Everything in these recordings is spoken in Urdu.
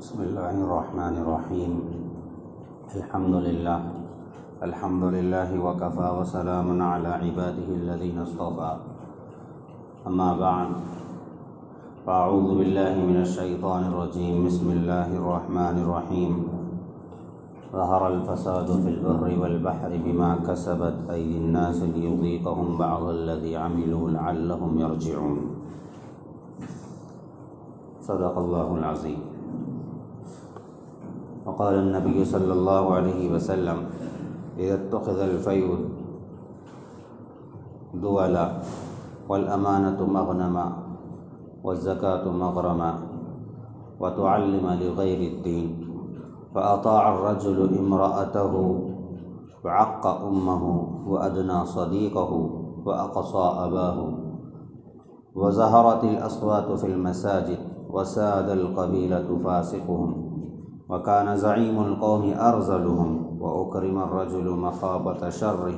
بسم اللہ الرحمن الرحیم الحمد للہ وکفی وسلام علی عباده الذین اصطفی اما بعد فاعوذ باللہ من الشیطان الرجیم بسم اللہ الرحمن الرحیم ظہر الفساد فی البر والبحر بما کسبت ایدی الناس لیذیقہم بعض الذی عملوا لعلہم یرجعون صدق اللہ العظیم۔ وقال النبی صلی اللہ علیہ وسلم اذا اتخذ الفیء دولا والامانة مغنما والزکاة مغرما وتعلم لغیر الدین فأطاع الرجل امرأته وعق أمه وأدنى صديقه وأقصى أباه وظهرت الأصوات في المساجد وساد القبيلة فاسقهم وكان زعيم القوم أرذلهم وأكرم الرجل مخافة شره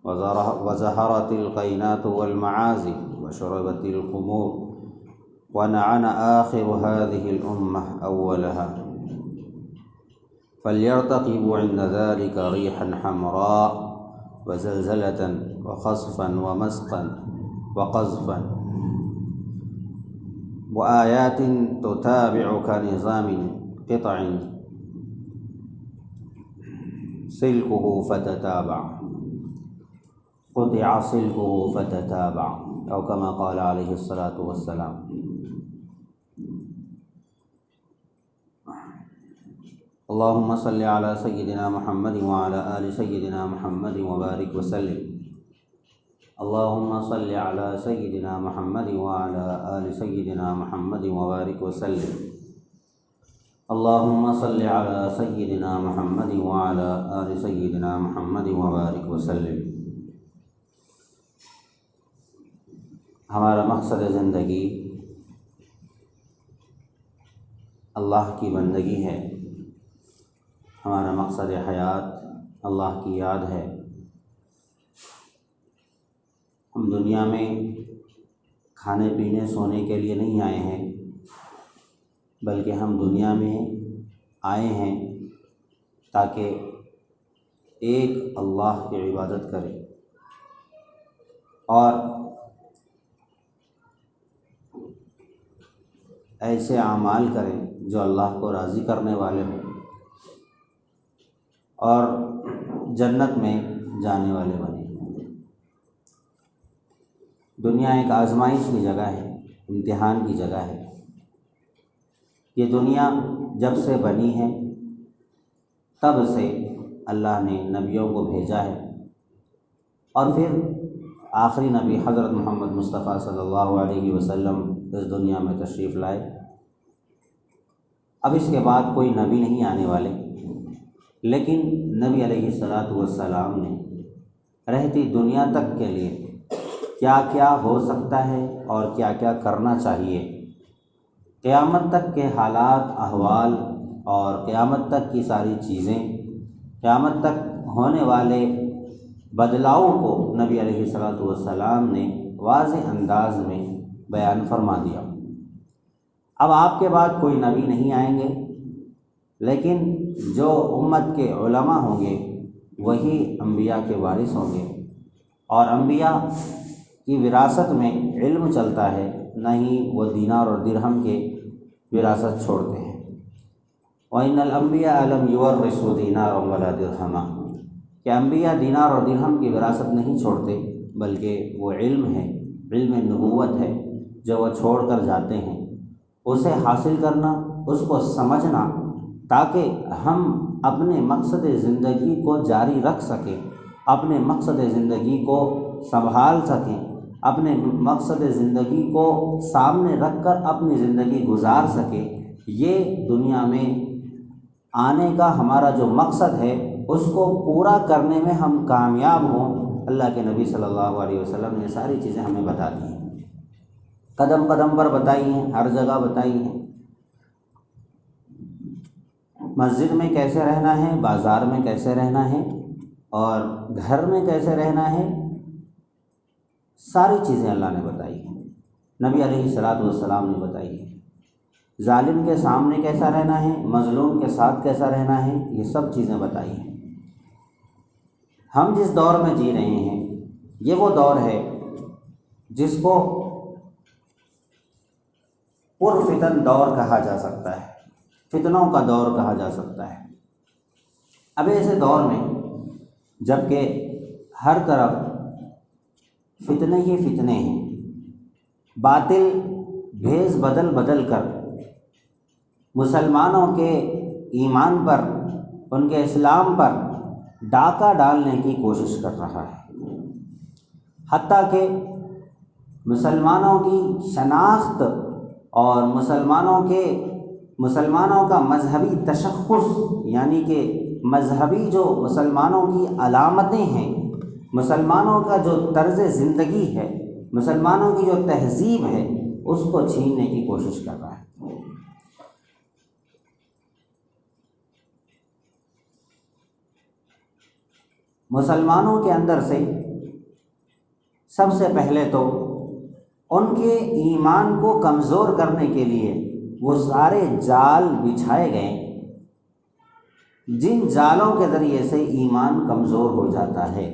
وزهرت القينات والمعازف وشربت الخمور ونعن آخر هذه الأمة أولها فليرتقبوا عند ذلك ريحا حمراء وزلزلة وخسفا ومسقا وقذفا وآيات تتابع كنظام قطع سلكه فتتابع قطع سلكه فتتابع أو كما قال عليه الصلاة والسلام۔ اللهم صل على سيدنا محمد وعلى آل سيدنا محمد وبارك وسلم۔ اللهم صل على سيدنا محمد وعلى آل سيدنا محمد وبارك وسلم۔ اللهم صل على سيدنا محمد وعلى آل سيدنا محمد وبارك وسلم۔ ہمارا مقصد زندگی اللہ کی بندگی ہے، ہمارا مقصد حیات اللہ کی یاد ہے۔ ہم دنیا میں کھانے پینے سونے کے لیے نہیں آئے ہیں، بلکہ ہم دنیا میں آئے ہیں تاکہ ایک اللہ کی عبادت کریں اور ایسے اعمال کریں جو اللہ کو راضی کرنے والے ہوں اور جنت میں جانے والے بنیں۔ دنیا ایک آزمائش کی جگہ ہے، امتحان کی جگہ ہے۔ یہ دنیا جب سے بنی ہے تب سے اللہ نے نبیوں کو بھیجا ہے اور پھر آخری نبی حضرت محمد مصطفیٰ صلی اللہ علیہ وسلم اس دنیا میں تشریف لائے۔ اب اس کے بعد کوئی نبی نہیں آنے والے، لیکن نبی علیہ الصلاۃ والسلام نے رہتی دنیا تک کے لیے کیا کیا ہو سکتا ہے اور کیا کیا کرنا چاہیے، قیامت تک کے حالات احوال اور قیامت تک کی ساری چیزیں، قیامت تک ہونے والے بدلاؤ کو نبی علیہ الصلاۃ والسلام نے واضح انداز میں بیان فرما دیا۔ اب آپ کے بعد کوئی نبی نہیں آئیں گے، لیکن جو امت کے علماء ہوں گے وہی انبیاء کے وارث ہوں گے، اور انبیاء کی وراثت میں علم چلتا ہے، نہ ہی وہ دینار اور درہم کے وراثت چھوڑتے ہیں۔ وَإِنَّ الْأَنْبِيَاءَ لَمْ يُوَرِّثُوا دِينَارًا وَلَا دِرْهَمًا، کہ انبیاء دینار اور درہم کی وراثت نہیں چھوڑتے، بلکہ وہ علم ہے، علم نبوت ہے جو وہ چھوڑ کر جاتے ہیں، اسے حاصل کرنا، اس کو سمجھنا، تاکہ ہم اپنے مقصد زندگی کو جاری رکھ سکیں، اپنے مقصد زندگی کو سنبھال سکیں، اپنے مقصد زندگی کو سامنے رکھ کر اپنی زندگی گزار سکیں۔ یہ دنیا میں آنے کا ہمارا جو مقصد ہے اس کو پورا کرنے میں ہم کامیاب ہوں۔ اللہ کے نبی صلی اللہ علیہ وسلم نے ساری چیزیں ہمیں بتا دی ہیں، قدم قدم پر بتائی ہیں، ہر جگہ بتائی ہیں۔ مسجد میں کیسے رہنا ہے، بازار میں کیسے رہنا ہے، اور گھر میں کیسے رہنا ہے، ساری چیزیں اللہ نے بتائی ہیں، نبی علیہ الصلاۃ والسلام نے بتائی ہے۔ ظالم کے سامنے کیسا رہنا ہے، مظلوم کے ساتھ کیسا رہنا ہے، یہ سب چیزیں بتائی ہیں۔ ہم جس دور میں جی رہے ہیں یہ وہ دور ہے جس کو پرفتن دور کہا جا سکتا ہے، فتنوں کا دور کہا جا سکتا ہے۔ اب ایسے دور میں جب کہ ہر طرف فتنے ہی فتنے ہیں، باطل بھیس بدل بدل کر مسلمانوں کے ایمان پر، ان کے اسلام پر ڈاکہ ڈالنے کی کوشش کر رہا ہے، حتیٰ کہ مسلمانوں کی شناخت اور مسلمانوں کا مذہبی تشخص، یعنی کہ مذہبی جو مسلمانوں کی علامتیں ہیں، مسلمانوں کا جو طرز زندگی ہے، مسلمانوں کی جو تہذیب ہے، اس کو چھیننے کی کوشش کر رہا ہے۔ مسلمانوں کے اندر سے سب سے پہلے تو ان کے ایمان کو کمزور کرنے کے لیے وہ سارے جال بچھائے گئے جن جالوں کے ذریعے سے ایمان کمزور ہو جاتا ہے،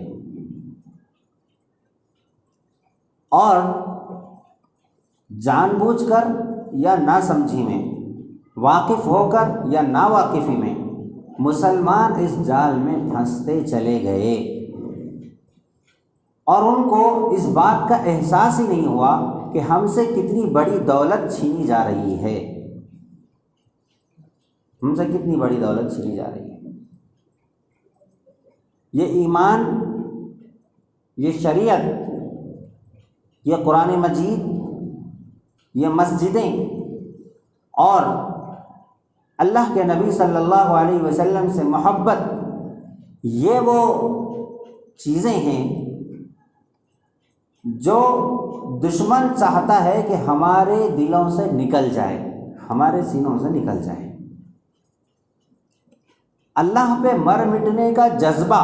اور جان بوجھ کر یا نہ سمجھی میں، واقف ہو کر یا نا واقفی میں مسلمان اس جال میں پھنستے چلے گئے، اور ان کو اس بات کا احساس ہی نہیں ہوا کہ ہم سے کتنی بڑی دولت چھینی جا رہی ہے، ہم سے کتنی بڑی دولت چھینی جا رہی ہے۔ یہ ایمان، یہ شریعت، یہ قرآن مجید، یہ مسجدیں اور اللہ کے نبی صلی اللہ علیہ وسلم سے محبت، یہ وہ چیزیں ہیں جو دشمن چاہتا ہے کہ ہمارے دلوں سے نکل جائے، ہمارے سینوں سے نکل جائے۔ اللہ پہ مر مٹنے کا جذبہ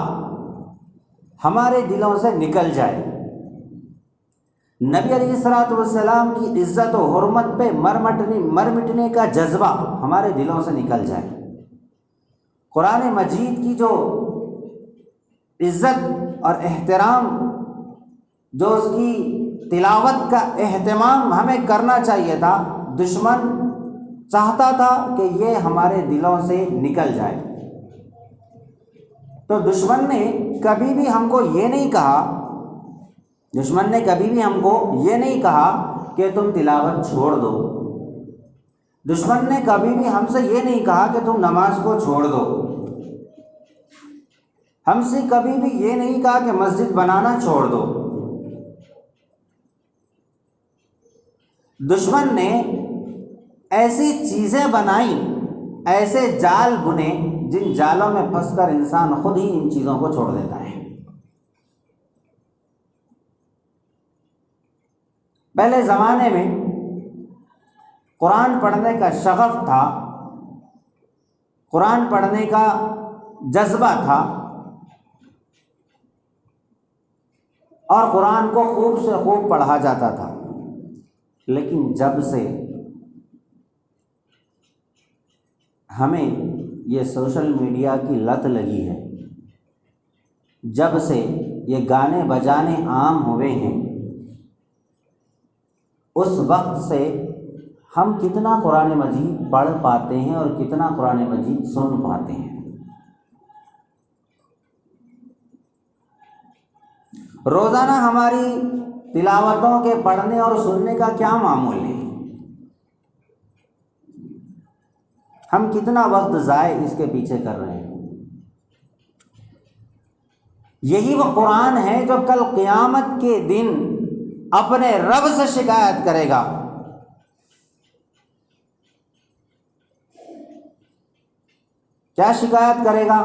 ہمارے دلوں سے نکل جائے، نبی علیہ الصلوۃ والسلام کی عزت و حرمت پہ مر مٹنے کا جذبہ ہمارے دلوں سے نکل جائے، قرآن مجید کی جو عزت اور احترام، جو اس کی تلاوت کا اہتمام ہمیں کرنا چاہیے تھا، دشمن چاہتا تھا کہ یہ ہمارے دلوں سے نکل جائے۔ تو دشمن نے کبھی بھی ہم کو یہ نہیں کہا کہ تم تلاوت چھوڑ دو، دشمن نے کبھی بھی ہم سے یہ نہیں کہا کہ تم نماز کو چھوڑ دو، ہم سے کبھی بھی یہ نہیں کہا کہ مسجد بنانا چھوڑ دو۔ دشمن نے ایسی چیزیں بنائیں، ایسے جال بنے جن جالوں میں پھنس کر انسان خود ہی ان چیزوں کو چھوڑ دیتا ہے۔ پہلے زمانے میں قرآن پڑھنے کا شغف تھا، قرآن پڑھنے کا جذبہ تھا، اور قرآن کو خوب سے خوب پڑھا جاتا تھا، لیکن جب سے ہمیں یہ سوشل میڈیا کی لت لگی ہے، جب سے یہ گانے بجانے عام ہوئے ہیں، اس وقت سے ہم کتنا قرآن مجید پڑھ پاتے ہیں اور کتنا قرآن مجید سن پاتے ہیں۔ روزانہ ہماری تلاوتوں کے پڑھنے اور سننے کا کیا معمول ہے؟ ہم کتنا وقت ضائع اس کے پیچھے کر رہے ہیں؟ یہی وہ قرآن ہے جو کل قیامت کے دن اپنے رب سے شکایت کرے گا۔ کیا شکایت کرے گا؟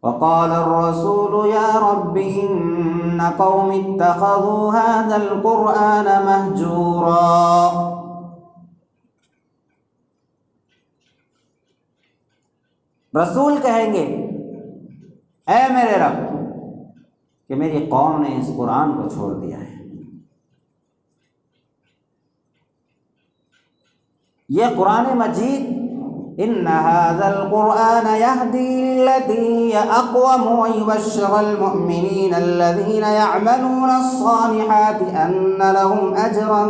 وقال الرسول يا رب إن قوم اتخذوا هذا القرآن مهجورا۔ رسول کہیں گے اے میرے رب کہ میری قوم نے اس قرآن کو چھوڑ دیا ہے۔ یہ قرآن مجید ان هذا القرآن يهدي للتي هي اقوم ويبشر المؤمنين الذين يعملون الصالحات ان لهم اجرا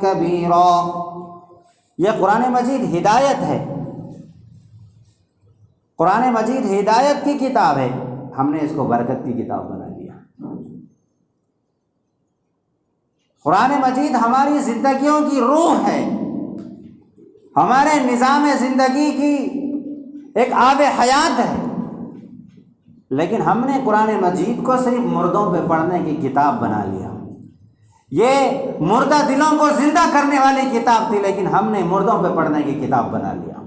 كبيرا. یہ قرآن مجید ہدایت ہے، قرآن مجید ہدایت کی کتاب ہے، ہم نے اس کو برکت کی کتاب بنا دیا. قرآن مجید ہماری زندگیوں کی روح ہے، ہمارے نظام زندگی کی ایک آب حیات ہے، لیکن ہم نے قرآن مجید کو صرف مردوں پہ پڑھنے کی کتاب بنا لیا. یہ مردہ دلوں کو زندہ کرنے والی کتاب تھی، لیکن ہم نے مردوں پہ پڑھنے کی کتاب بنا لیا.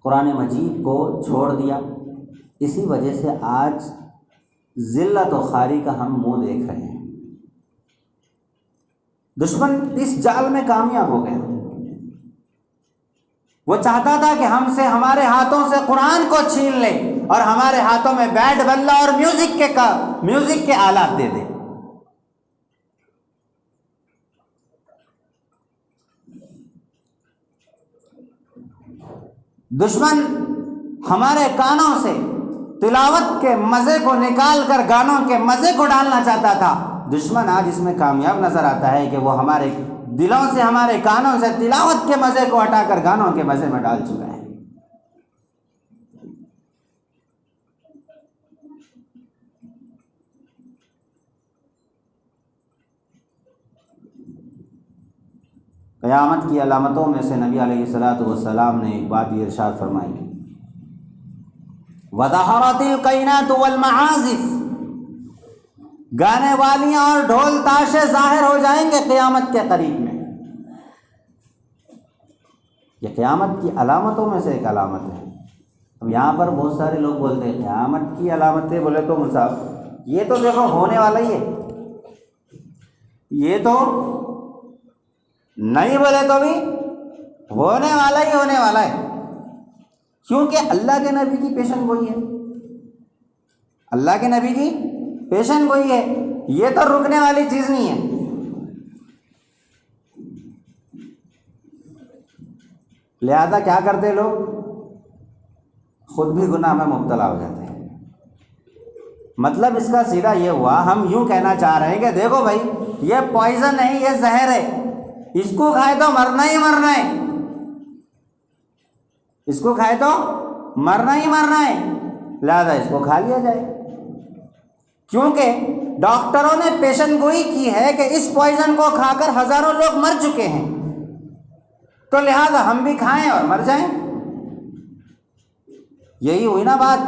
قرآن مجید کو چھوڑ دیا، اسی وجہ سے آج ذلت و خواری کا ہم منہ دیکھ رہے ہیں. دشمن اس جال میں کامیاب ہو گیا. وہ چاہتا تھا کہ ہم سے ہمارے ہاتھوں سے قرآن کو چھین لے اور ہمارے ہاتھوں میں بیٹ بلہ اور میوزک کے آلات دے دے. دشمن ہمارے کانوں سے تلاوت کے مزے کو نکال کر گانوں کے مزے کو ڈالنا چاہتا تھا. دشمن آج اس میں کامیاب نظر آتا ہے کہ وہ ہمارے دلوں سے، ہمارے کانوں سے تلاوت کے مزے کو ہٹا کر گانوں کے مزے میں ڈال چکا ہے. قیامت کی علامتوں میں سے نبی علیہ الصلوۃ والسلام نے ایک بات یہ ارشاد فرمائی، وَظَهَرَتِ الْقَيْنَاتُ وَالْمَعَازِفُ، گانے والیاں اور ڈھول تاشے ظاہر ہو جائیں گے قیامت کے قریب میں. یہ قیامت کی علامتوں میں سے ایک علامت ہے. اب یہاں پر بہت سارے لوگ بولتے ہیں قیامت کی علامتیں، بولے تو مصعب یہ تو دیکھو ہونے والا ہی ہے، یہ تو نہیں بولے تو بھی ہونے والا ہے. کیونکہ اللہ کے نبی کی پیشن گوئی ہے، اللہ کے نبی کی پیشن گوئی ہے، یہ تو رکنے والی چیز نہیں ہے. لہذا کیا کرتے لوگ، خود بھی گناہ میں مبتلا ہو جاتے ہیں. مطلب اس کا سیدھا یہ ہوا، ہم یوں کہنا چاہ رہے ہیں کہ دیکھو بھائی یہ پوائزن نہیں، یہ زہر ہے، اس کو کھائے تو مرنا ہی مرنا ہے، اس کو کھائے تو مرنا ہی مرنا ہے، لہذا اس کو کھا لیا جائے. کیونکہ ڈاکٹروں نے پیشن گوئی کی ہے کہ اس پوائزن کو کھا کر ہزاروں لوگ مر چکے ہیں، تو لہذا ہم بھی کھائیں اور مر جائیں. یہی ہوئی نا بات.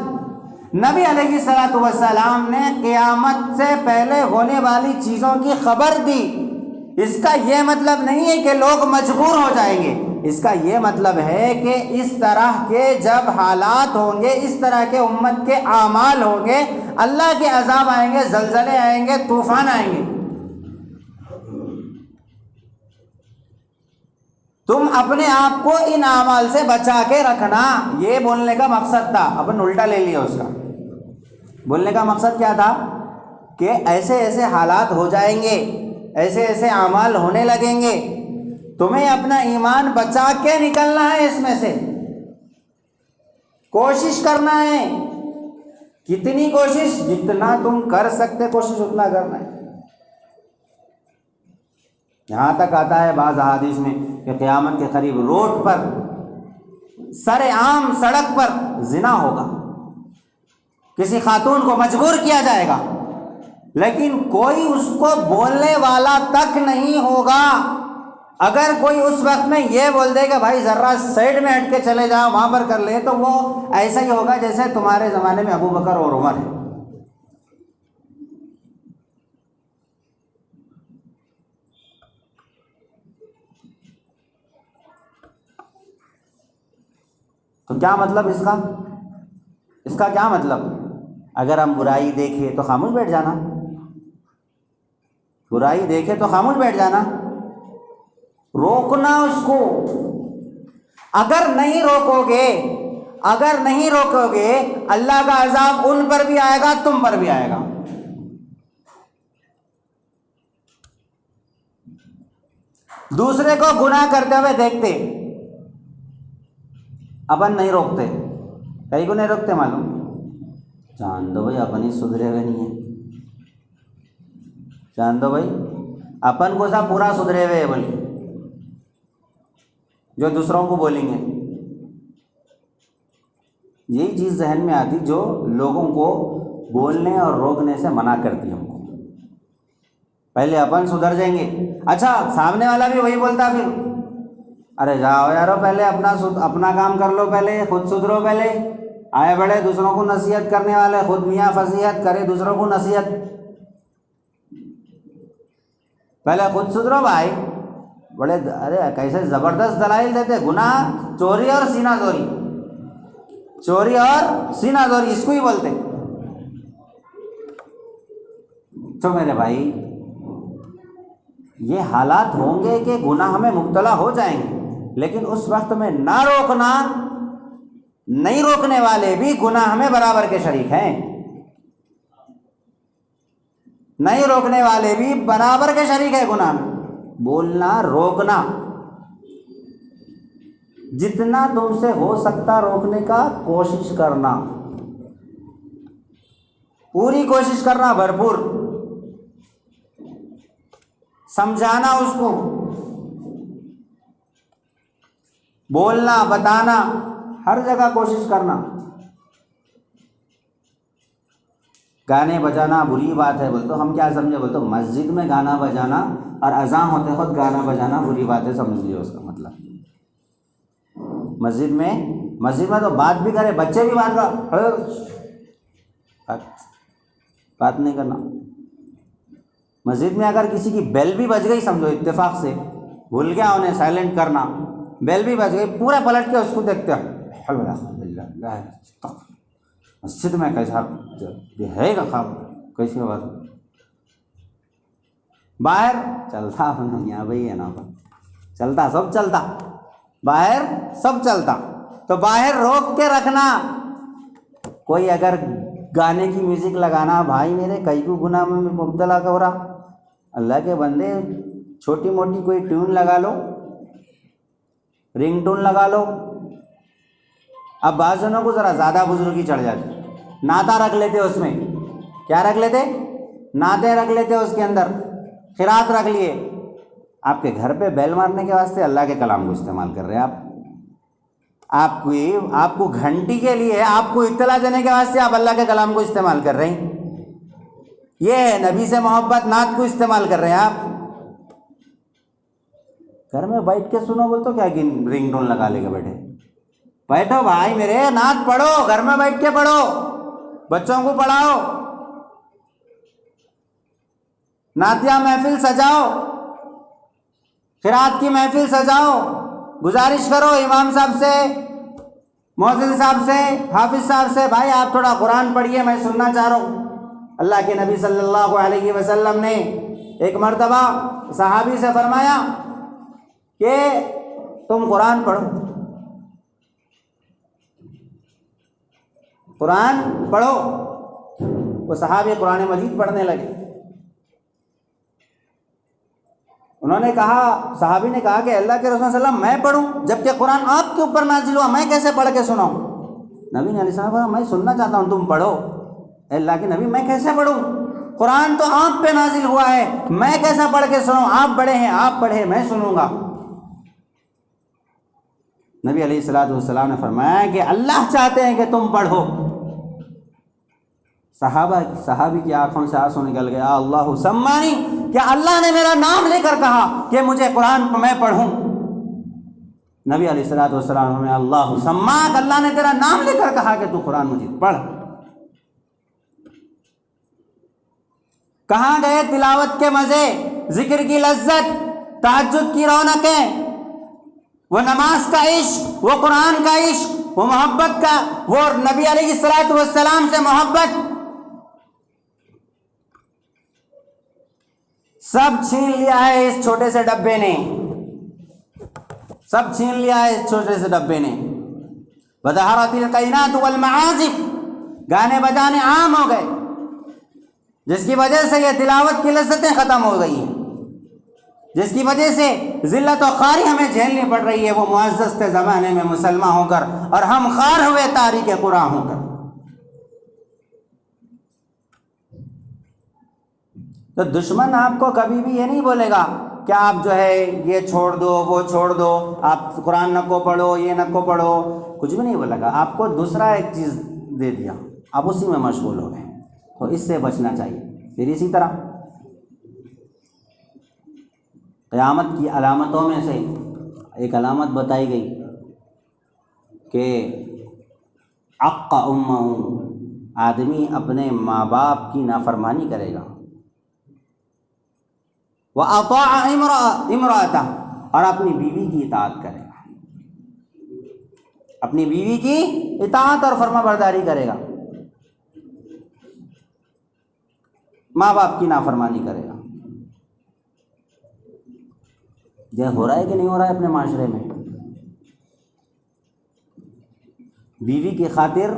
نبی علیہ الصلوۃ والسلام نے قیامت سے پہلے ہونے والی چیزوں کی خبر دی. اس کا یہ مطلب نہیں ہے کہ لوگ مجبور ہو جائیں گے، اس کا یہ مطلب ہے کہ اس طرح کے جب حالات ہوں گے، اس طرح کے امت کے اعمال ہوں گے، اللہ کے عذاب آئیں گے، زلزلے آئیں گے، طوفان آئیں گے. تم اپنے آپ کو ان اعمال سے بچا کے رکھنا، یہ بولنے کا مقصد تھا. اپن الٹا لے لیا اس کا. بولنے کا مقصد کیا تھا کہ ایسے ایسے حالات ہو جائیں گے، ایسے ایسے اعمال ہونے لگیں گے، تمہیں اپنا ایمان بچا کے نکلنا ہے. اس میں سے کوشش کرنا ہے. کتنی کوشش؟ جتنا تم کر سکتے کوشش اتنا کرنا ہے. یہاں تک آتا ہے بعض احادیث میں کہ قیامت کے قریب روڈ پر، سر عام سڑک پر زنا ہوگا، کسی خاتون کو مجبور کیا جائے گا، لیکن کوئی اس کو بولنے والا تک نہیں ہوگا. اگر کوئی اس وقت میں یہ بول دے کہ بھائی ذرا سائڈ میں ہٹ کے چلے جاؤ، وہاں پر کر لے، تو وہ ایسا ہی ہوگا جیسے تمہارے زمانے میں ابو بکر اور عمر ہے. تو کیا مطلب اس کا کیا مطلب؟ اگر ہم برائی دیکھیں تو خاموش بیٹھ جانا، برائی دیکھے تو خاموش بیٹھ جانا، روکنا اس کو. اگر نہیں روکو گے، اگر نہیں روکو گے اللہ کا عذاب ان پر بھی آئے گا، تم پر بھی آئے گا۔ دوسرے کو گناہ کرتے ہوئے دیکھتے، اپن نہیں روکتے، کئی کو نہیں روکتے معلوم؟ جان دو بھائی اپن ہی سدھرے ہوئے نہیں ہیں، جان دو بھائی اپن کو سب پورا سدھرے ہوئے بولی، جو دوسروں کو بولیں گے۔ یہی چیز ذہن میں آتی جو لوگوں کو بولنے اور روکنے سے منع کرتی ہے ہم کو۔ پہلے اپن سدھر جائیں گے، اچھا سامنے والا بھی وہی بولتا پھر، ارے جاؤ یارو پہلے اپنا کام کر لو، پہلے خود سدھرو، پہلے آئے بڑے دوسروں کو نصیحت کرنے والے، خود میاں فصیحت کرے دوسروں کو نصیحت، پہلے خود سدھرو بھائی۔ بڑے ارے کیسے زبردست دلائل دیتے، گناہ چوری اور سینہ زوری، چوری اور سینہ زوری اس کو ہی بولتے۔ تو میرے بھائی یہ حالات ہوں گے کہ گناہ میں مبتلا ہو جائیں گے، لیکن اس وقت میں نہ روکنا، نہیں روکنے والے بھی گناہ میں برابر کے شریک ہیں، نہیں روکنے والے بھی برابر کے شریک ہیں گناہ میں۔ بولنا، روکنا، جتنا تم سے ہو سکتا روکنے کا کوشش کرنا، پوری کوشش کرنا، بھرپور سمجھانا اس کو، بولنا، بتانا، ہر جگہ کوشش کرنا۔ گانے بجانا بری بات ہے بولتے ہم کیا سمجھے، بولتے مسجد میں گانا بجانا اور اذان ہوتے وقت گانا بجانا بری بات ہے، سمجھ لیے اس کا مطلب۔ مسجد میں تو بات بھی کرے، بچے بھی بات نہیں کرنا۔ مسجد میں اگر کسی کی بیل بھی بج گئی، سمجھو اتفاق سے بھول گیا انہیں سائلنٹ کرنا، بیل بھی بج گئی، پورا پلٹ کے اس کو دیکھتے ہیں، مسجد میں کیسا ہے گا خواب، کیسی بات، باہر چلتا یہاں بھائی ہے نا، چلتا سب چلتا، باہر سب چلتا، تو باہر روک کے رکھنا۔ کوئی اگر گانے کی میوزک لگانا، بھائی میرے کئی کو گناہ میں مبتلا ہو رہا، اللہ کے بندے چھوٹی موٹی کوئی ٹیون لگا لو، رنگ ٹون لگا لو۔ اب بعض جنوں کو ذرا زیادہ بزرگی چڑھ جاتی، نعتہ رکھ لیتے اس میں، کیا رکھ لیتے، نعتیں رکھ لیتے اس کے اندر، قرات رکھ لیے۔ آپ کے گھر پہ بیل مارنے کے واسطے اللہ کے کلام کو استعمال کر رہے ہیں آپ کو گھنٹی کے لیے، آپ کو اطلاع دینے کے واسطے آپ اللہ کے کلام کو استعمال کر رہے ہیں، یہ نبی سے محبت، نعت کو استعمال کر رہے ہیں آپ۔ گھر میں بیٹھ کے سنو بول تو کیا کہ رنگ ٹون لگا لے کے بیٹھو بھائی میرے، نعت پڑھو، گھر میں بیٹھ کے پڑھو، بچوں کو پڑھاؤ، نعتیہ محفل سجاؤ، قرات کی محفل سجاؤ، گزارش کرو امام صاحب سے، مؤذن صاحب سے، حافظ صاحب سے، بھائی آپ تھوڑا قرآن پڑھیے، میں سننا چاہ رہا ہوں۔ اللہ کے نبی صلی اللہ علیہ وسلم نے ایک مرتبہ صحابی سے فرمایا کہ تم قرآن پڑھو، قرآن پڑھو۔ وہ صحابی قرآن مجید پڑھنے لگے۔ انہوں نے کہا، صحابی نے کہا کہ اللہ کے رسول صلی اللہ علیہ وسلم میں پڑھوں، جبکہ قرآن آپ کے اوپر نازل ہوا، میں کیسے پڑھ کے سناؤں؟ نبی نے علیہ السلام کہا میں سننا چاہتا ہوں، تم پڑھو۔ اے اللہ کے نبی میں کیسے پڑھوں؟ قرآن تو آپ پہ نازل ہوا ہے، میں کیسا پڑھ کے سناؤں؟ آپ بڑے ہیں، آپ پڑھے، میں سنوں گا۔ نبی علیہ الصلوۃ والسلام نے فرمایا کہ اللہ چاہتے ہیں کہ تم پڑھو۔ صحابی کی آنکھوں سے آنسو نکل گیا، اللہ سمانی، کہ اللہ نے میرا نام لے کر کہا کہ مجھے قرآن میں پڑھوں۔ نبی علیہ الصلوۃ والسلام نے اللہ سماک، اللہ نے تیرا نام لے کر کہا کہ تو قرآن مجید پڑھ۔ کہاں گئے تلاوت کے مزے، ذکر کی لذت، تہجد کی رونقیں، وہ نماز کا عشق، وہ قرآن کا عشق، وہ محبت کا، وہ نبی علیہ الصلوۃ والسلام سے محبت، سب چھین لیا ہے اس چھوٹے سے ڈبے نے، سب چھین لیا ہے اس چھوٹے سے ڈبے نے۔ وظہرت القینات والمعازف، گانے بجانے عام ہو گئے، جس کی وجہ سے یہ تلاوت کی لذتیں ختم ہو گئی ہیں، جس کی وجہ سے ذلت و خواری ہمیں جھیلنی پڑ رہی ہے۔ وہ معزز تھے زمانے میں مسلمان ہو کر، اور ہم خوار ہوئے تاریک قرآن ہو کر۔ تو دشمن آپ کو کبھی بھی یہ نہیں بولے گا کہ آپ جو ہے یہ چھوڑ دو، وہ چھوڑ دو، آپ قرآن نہ کو پڑھو، یہ نہ کو پڑھو، کچھ بھی نہیں بولے گا۔ آپ کو دوسرا ایک چیز دے دیا، آپ اسی میں مشغول ہو گئے، تو اس سے بچنا چاہیے۔ پھر اسی طرح قیامت کی علامتوں میں سے ایک علامت بتائی گئی کہ عق امہ، آدمی اپنے ماں باپ کی نافرمانی کرے گا، وَأَطَاعَ امرأتہ، اور اپنی بیوی کی اطاعت کرے گا، اپنی بیوی کی اطاعت اور فرما برداری کرے گا، ماں باپ کی نافرمانی کرے گا۔ یہ ہو رہا ہے کہ نہیں ہو رہا ہے اپنے معاشرے میں؟ بیوی کی خاطر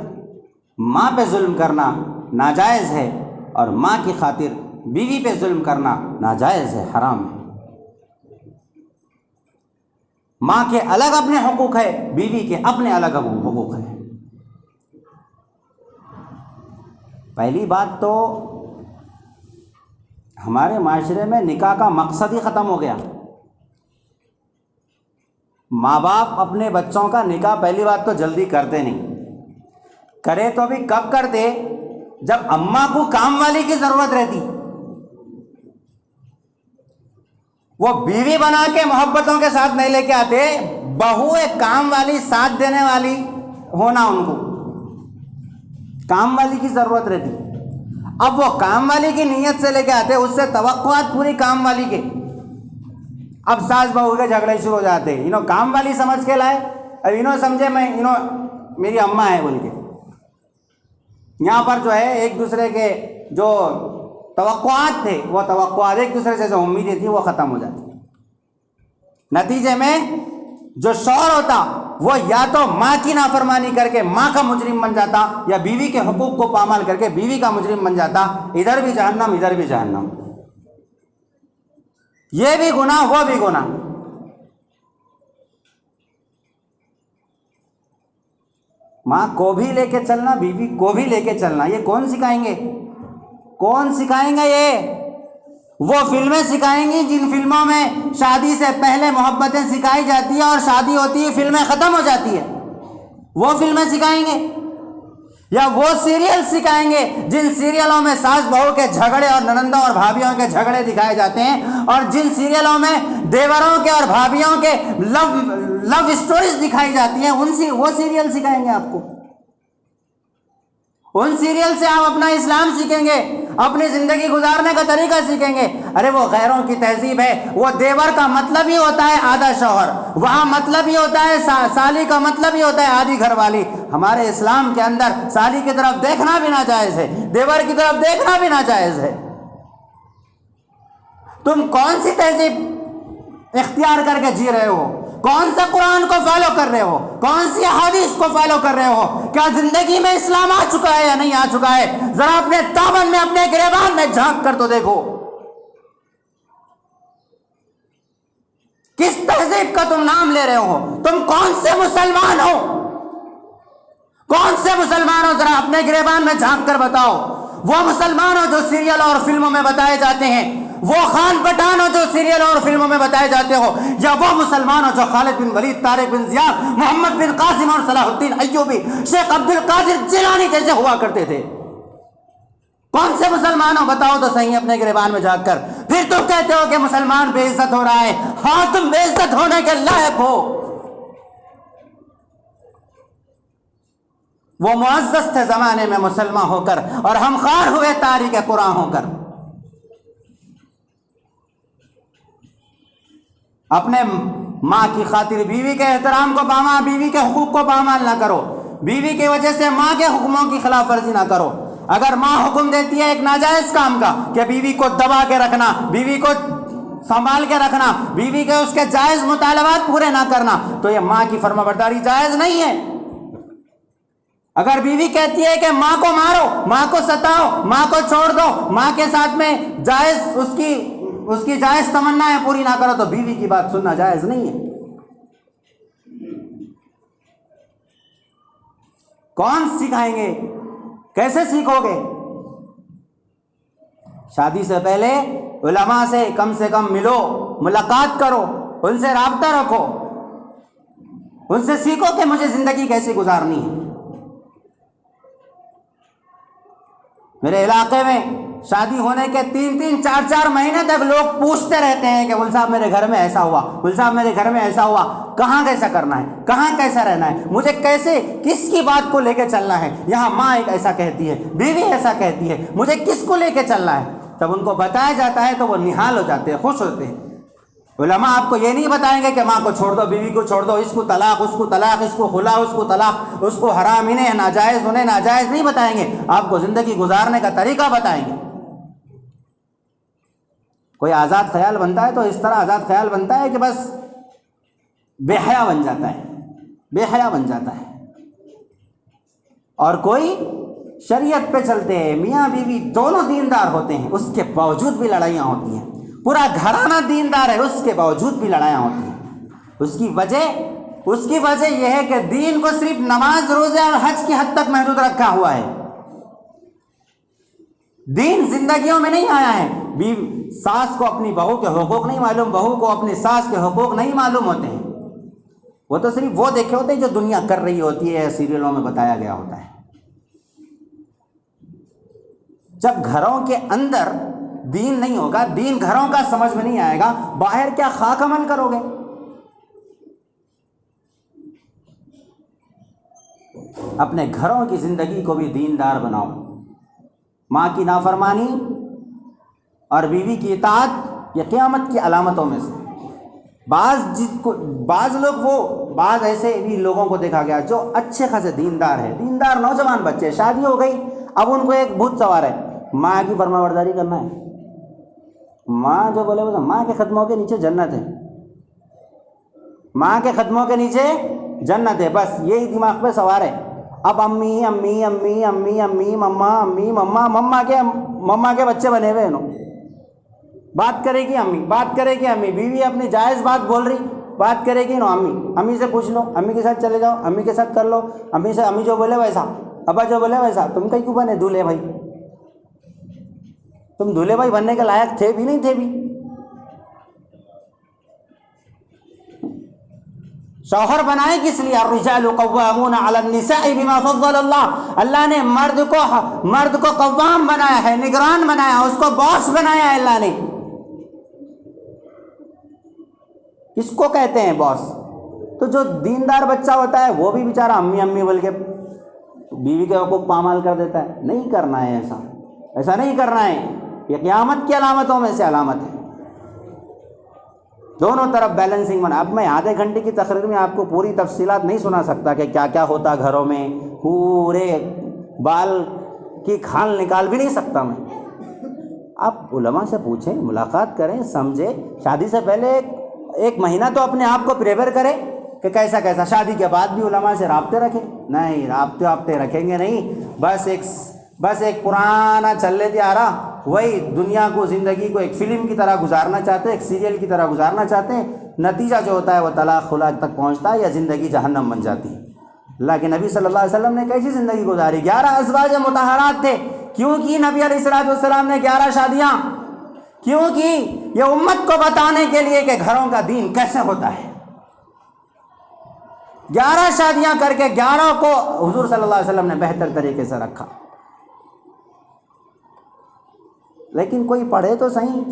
ماں پہ ظلم کرنا ناجائز ہے، اور ماں کی خاطر بیوی پہ ظلم کرنا ناجائز ہے، حرام ہے۔ ماں کے الگ اپنے حقوق ہے، بیوی کے اپنے الگ حقوق ہے۔ پہلی بات تو ہمارے معاشرے میں نکاح کا مقصد ہی ختم ہو گیا۔ ماں باپ اپنے بچوں کا نکاح پہلی بات تو جلدی کرتے نہیں، کرے تو بھی کب کرتے؟ جب اماں کو کام والی کی ضرورت رہتی۔ وہ بیوی بنا کے محبتوں کے ساتھ نہیں لے کے آتے، بہو ایک کام والی، ساتھ دینے والی ہونا ان کو کام والی کی ضرورت رہتی۔ اب وہ کام والی کی نیت سے لے کے آتے، اس سے توقعات پوری کام والی کے۔ اب ساس بہو کے جھگڑے شروع ہو جاتے، انہوں کام والی سمجھ کے لائے، اب انہوں سمجھے میری اماں ہے بول کے۔ یہاں پر جو ہے ایک دوسرے کے جو توقعات تھے، وہ توقعات، ایک دوسرے سے جو امیدیں تھیں، وہ ختم ہو جاتی۔ نتیجے میں جو شوہر ہوتا وہ یا تو ماں کی نافرمانی کر کے ماں کا مجرم بن جاتا، یا بیوی کے حقوق کو پامال کر کے بیوی کا مجرم بن جاتا۔ ادھر بھی جہنم، ادھر بھی جہنم، یہ بھی گناہ، وہ بھی گناہ۔ ماں کو بھی لے کے چلنا، بیوی کو بھی لے کے چلنا، یہ کون سکھائیں گے؟ کون سکھائیں گے؟ یہ وہ فلمیں سکھائیں گی جن فلموں میں شادی سے پہلے محبتیں سکھائی جاتی ہیں اور شادی ہوتی ہے، فلمیں ختم ہو جاتی ہے، وہ فلمیں سکھائیں گے؟ یا وہ سیریل سکھائیں گے جن سیریلوں میں ساس بہو کے جھگڑے اور ننندوں اور بھابھیوں کے جھگڑے دکھائے جاتے ہیں، اور جن سیریلوں میں دیوروں کے اور بھابھیوں کے لو اسٹوریز دکھائی جاتی ہیں، وہ سیریل سکھائیں گے آپ کو؟ ان سیریل سے آپ اپنا اسلام سیکھیں گے، اپنی زندگی گزارنے کا طریقہ سیکھیں گے؟ ارے وہ غیروں کی تہذیب ہے۔ وہ دیور کا مطلب ہی ہوتا ہے آدھا شوہر، وہاں مطلب ہی ہوتا ہے سالی کا مطلب ہی ہوتا ہے آدھی گھر والی۔ ہمارے اسلام کے اندر سالی کی طرف دیکھنا بھی ناجائز ہے، دیور کی طرف دیکھنا بھی ناجائز ہے۔ تم کون سی تہذیب اختیار کر کے جی رہے ہو؟ کون سا قرآن کو فالو کر رہے ہو؟ کون سی حدیث کو فالو کر رہے ہو؟ کیا زندگی میں اسلام آ چکا ہے یا نہیں آ چکا ہے؟ ذرا اپنے تابن میں، اپنے گریبان میں جھانک کر تو دیکھو، کس تہذیب کا تم نام لے رہے ہو؟ تم کون سے مسلمان ہو؟ کون سے مسلمان ہو؟ ذرا اپنے گریبان میں جھانک کر بتاؤ۔ وہ مسلمان ہو جو سیریل اور فلموں میں بتائے جاتے ہیں، وہ خان پٹھان ہو جو سیریل اور فلموں میں بتائے جاتے ہو، یا وہ مسلمان ہو جو خالد بن ولید، طارق بن زیاد، محمد بن قاسم اور صلاح الدین ایوبی، شیخ عبد القادر جیلانی جیسے ہوا کرتے تھے؟ کون سے مسلمان ہو؟ بتاؤ تو صحیح اپنے گریبان میں جا کر۔ پھر تم کہتے ہو کہ مسلمان بے عزت ہو رہا ہے۔ ہاں، تم بے عزت ہونے کے لائق ہو۔ وہ معزز تھے زمانے میں مسلمان ہو کر، اور ہم خوار ہوئے تاریک قرآن ہو کر۔ اپنے ماں کی خاطر بیوی کے احترام کو پامال، بیوی کے حقوق کو پامال نہ کرو، بیوی کی وجہ سے ماں کے حکموں کی خلاف ورزی نہ کرو۔ اگر ماں حکم دیتی ہے ایک ناجائز کام کا کہ بیوی کو دبا کے رکھنا، بیوی کو سنبھال کے رکھنا، بیوی کے اس کے جائز مطالبات پورے نہ کرنا، تو یہ ماں کی فرما برداری جائز نہیں ہے۔ اگر بیوی کہتی ہے کہ ماں کو مارو، ماں کو ستاؤ، ماں کو چھوڑ دو، ماں کے ساتھ میں جائز اس کی جائز تمنا ہے پوری نہ کرو، تو بیوی کی بات سننا جائز نہیں ہے۔ کون سکھائیں گے؟ کیسے سیکھو گے؟ شادی سے پہلے علماء سے کم ملو، ملاقات کرو، ان سے رابطہ رکھو، ان سے سیکھو کہ مجھے زندگی کیسے گزارنی ہے۔ میرے علاقے میں شادی ہونے کے 3 4 مہینے تک لوگ پوچھتے رہتے ہیں کہ گل صاحب میرے گھر میں ایسا ہوا، گل صاحب میرے گھر میں ایسا ہوا، کہاں کیسا کرنا ہے، کہاں کیسا رہنا ہے، مجھے کیسے کس کی بات کو لے کے چلنا ہے، یہاں ماں ایک ایسا کہتی ہے، بیوی ایسا کہتی ہے، مجھے کس کو لے کے چلنا ہے۔ جب ان کو بتایا جاتا ہے تو وہ نہال ہو جاتے ہیں، خوش ہوتے ہیں۔ علماء آپ کو یہ نہیں بتائیں گے کہ ماں کو چھوڑ دو، بیوی کو چھوڑ دو، اس کو طلاق، اس کو طلاق، اس کو خلا، اس کو طلاق، اس کو حرام، انہیں ناجائز، انہیں ناجائز نہیں بتائیں گے، آپ کو زندگی گزارنے کا طریقہ بتائیں گے۔ کوئی آزاد خیال بنتا ہے تو اس طرح آزاد خیال بنتا ہے کہ بس بے حیا بن جاتا ہے، بے حیا بن جاتا ہے۔ اور کوئی شریعت پہ چلتے ہیں، میاں بیوی دونوں دیندار ہوتے ہیں، اس کے باوجود بھی لڑائیاں ہوتی ہیں، پورا گھرانہ دیندار ہے، اس کے باوجود بھی لڑائیاں ہوتی ہیں۔ اس کی وجہ یہ ہے کہ دین کو صرف نماز، روزے اور حج کی حد تک محدود رکھا ہوا ہے، دین زندگیوں میں نہیں آیا ہے۔ ساس کو اپنی بہو کے حقوق نہیں معلوم، بہو کو اپنی ساس کے حقوق نہیں معلوم ہوتے ہیں، وہ تو صرف وہ دیکھے ہوتے ہیں جو دنیا کر رہی ہوتی ہے، سیریلوں میں بتایا گیا ہوتا ہے۔ جب گھروں کے اندر دین نہیں ہوگا، دین گھروں کا سمجھ میں نہیں آئے گا، باہر کیا خاک عمل کرو گے؟ اپنے گھروں کی زندگی کو بھی دیندار بناؤ۔ ماں کی نافرمانی اور بیوی کی اطاعت یہ قیامت کی علامتوں میں سے۔ بعض ایسے بھی لوگوں کو دیکھا گیا جو اچھے خاصے دیندار ہیں، دیندار نوجوان بچے، شادی ہو گئی، اب ان کو ایک بھوت سوار ہے، ماں کی فرما برداری کرنا ہے، ماں جو بولے وہ، ماں کے قدموں کے نیچے جنت ہے، ماں کے قدموں کے نیچے جنت ہے، بس یہی دماغ پہ سوار ہے۔ اب امی امی امی امی امی مما، امی مما، مما کے بچے بنے ہوئے ہیں۔ بات کرے گی امی، بات کرے گی امی، بیوی اپنی جائز بات بول رہی، بات کرے گی امی سے پوچھ لو، امی کے ساتھ چلے جاؤ، امی کے ساتھ کر لو، امی جو بولے ویسا، ابا جو بولے ویسا۔ تم کہیں کیوں بنے دولہے بھائی؟ تم دولہے بھائی بننے کے لائق تھے بھی نہیں تھے بھی؟ شوہر بنائے کس لیے؟ الرجال قوامون علی النساء بما فضل اللہ نے مرد کو قوام بنایا ہے، نگران بنایا، اس کو باس بنایا ہے اللہ نے۔ کس کو کہتے ہیں باس؟ تو جو دیندار بچہ ہوتا ہے وہ بھی بیچارہ امی امی بول کے بیوی کے حقوق پامال کر دیتا ہے۔ نہیں کرنا ہے ایسا نہیں کرنا ہے، یہ قیامت کی علامتوں میں سے علامت ہے۔ دونوں طرف بیلنسنگ بنا۔ اب میں آدھے گھنٹے کی تقریر میں آپ کو پوری تفصیلات نہیں سنا سکتا کہ کیا کیا ہوتا گھروں میں، پورے بال کی کھال نکال بھی نہیں سکتا میں۔ آپ علماء سے پوچھیں، ملاقات کریں، سمجھیں۔ شادی سے پہلے ایک مہینہ تو اپنے آپ کو پریپیئر کریں کہ کیسا۔ شادی کے بعد بھی علماء سے رابطے رکھیں؟ نہیں، رابطے رکھیں گے نہیں، بس ایک پرانا چل لیتے آ رہا، وہی دنیا کو، زندگی کو ایک فلم کی طرح گزارنا چاہتے ہیں، ایک سیریل کی طرح گزارنا چاہتے ہیں۔ نتیجہ جو ہوتا ہے وہ طلاق خلا تک پہنچتا ہے یا زندگی جہنم بن جاتی ہے۔ اللہ کے نبی صلی اللہ علیہ وسلم نے کیسی زندگی گزاری؟ 11 ازواج مطہرات تھے۔ کیوں کی نبی علیہ السلام نے 11 شادیاں؟ کیوں کی؟ یہ امت کو بتانے کے لیے کہ گھروں کا دین کیسے ہوتا ہے۔ 11 شادیاں کر کے 11 کو حضور صلی اللہ علیہ وسلم نے بہتر طریقے سے رکھا۔ لیکن کوئی پڑھے تو صحیح،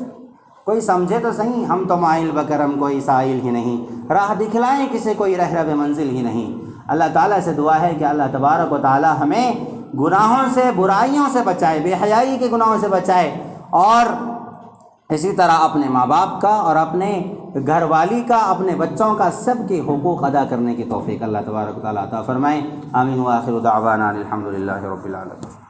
کوئی سمجھے تو صحیح۔ ہم تو مائل بکرم کوئی سائل ہی نہیں، راہ دکھلائیں کسی کوئی رہرو منزل ہی نہیں۔ اللہ تعالیٰ سے دعا ہے کہ اللہ تبارک و تعالیٰ ہمیں گناہوں سے، برائیوں سے بچائے، بے حیائی کے گناہوں سے بچائے، اور اسی طرح اپنے ماں باپ کا اور اپنے گھر والی کا، اپنے بچوں کا، سب کے حقوق ادا کرنے کی توفیق اللہ تبارک و تعالیٰ عطا فرمائے۔ آمین۔ وآخر دعوانا الحمد للہ رب العالمین۔